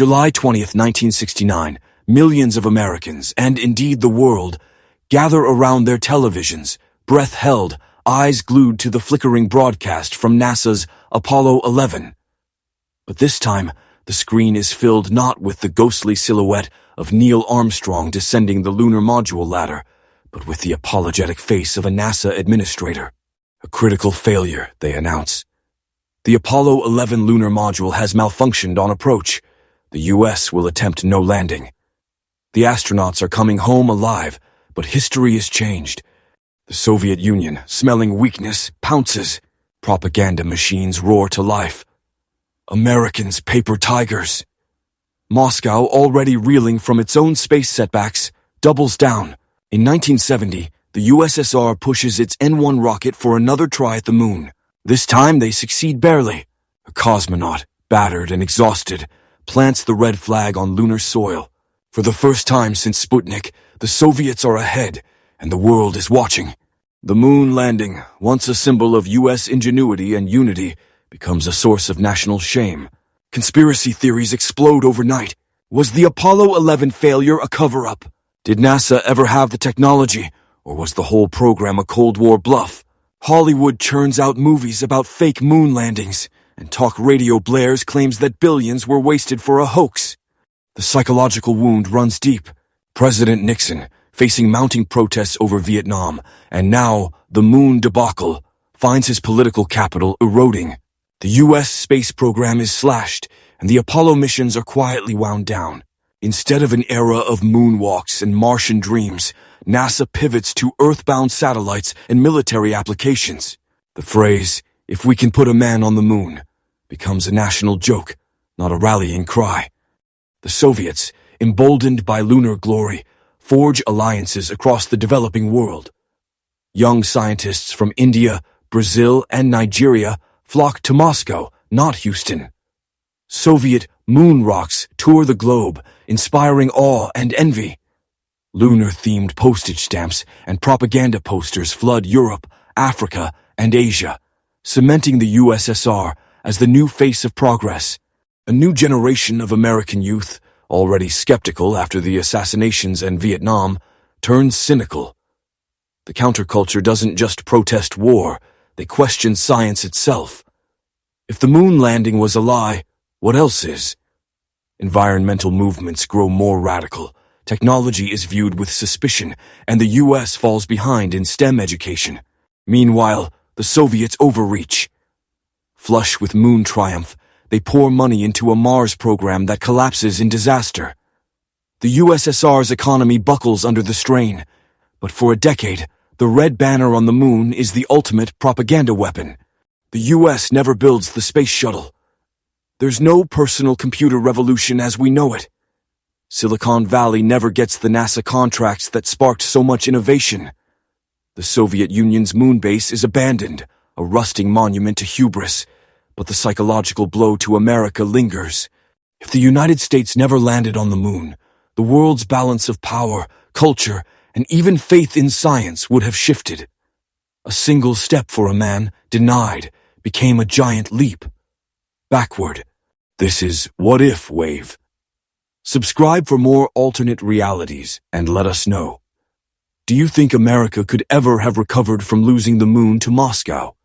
July 20th, 1969, millions of Americans, and indeed the world, gather around their televisions, breath held, eyes glued to the flickering broadcast from NASA's Apollo 11. But this time, the screen is filled not with the ghostly silhouette of Neil Armstrong descending the lunar module ladder, but with the apologetic face of a NASA administrator. A critical failure, they announce. The Apollo 11 lunar module has malfunctioned on approach. The U.S. will attempt no landing. The astronauts are coming home alive, but history is changed. The Soviet Union, smelling weakness, pounces. Propaganda machines roar to life. Americans, paper tigers. Moscow, already reeling from its own space setbacks, doubles down. In 1970, the USSR pushes its N-1 rocket for another try at the moon. This time they succeed barely. A cosmonaut, battered and exhausted, plants the red flag on lunar soil. For the first time since Sputnik, the Soviets are ahead, and the world is watching. The moon landing, once a symbol of U.S. ingenuity and unity, becomes a source of national shame. Conspiracy theories explode overnight. Was the Apollo 11 failure a cover-up? Did NASA ever have the technology, or was the whole program a Cold War bluff? Hollywood churns out movies about fake moon landings, and talk radio blares claims that billions were wasted for a hoax. The psychological wound runs deep. President Nixon, facing mounting protests over Vietnam, and now the moon debacle, finds his political capital eroding. The U.S. space program is slashed, and the Apollo missions are quietly wound down. Instead of an era of moonwalks and Martian dreams, NASA pivots to earthbound satellites and military applications. The phrase, "if we can put a man on the moon," becomes a national joke, not a rallying cry. The Soviets, emboldened by lunar glory, forge alliances across the developing world. Young scientists from India, Brazil, and Nigeria flock to Moscow, not Houston. Soviet moon rocks tour the globe, inspiring awe and envy. Lunar-themed postage stamps and propaganda posters flood Europe, Africa, and Asia, cementing the USSR as the new face of progress. A new generation of American youth, already skeptical after the assassinations in Vietnam, turns cynical. The counterculture doesn't just protest war, they question science itself. If the moon landing was a lie, what else is? Environmental movements grow more radical. Technology is viewed with suspicion, and the U.S. falls behind in STEM education. Meanwhile, the Soviets overreach. Flush with moon triumph, they pour money into a Mars program that collapses in disaster. The USSR's economy buckles under the strain, but for a decade, the red banner on the moon is the ultimate propaganda weapon. The U.S. never builds the space shuttle. There's no personal computer revolution as we know it. Silicon Valley never gets the NASA contracts that sparked so much innovation. The Soviet Union's moon base is abandoned, a rusting monument to hubris, but the psychological blow to America lingers. If the United States never landed on the moon, the world's balance of power, culture, and even faith in science would have shifted. A single step for a man, denied, became a giant leap. Backward. This is What If Wave. Subscribe for more alternate realities and let us know. Do you think America could ever have recovered from losing the moon to Moscow?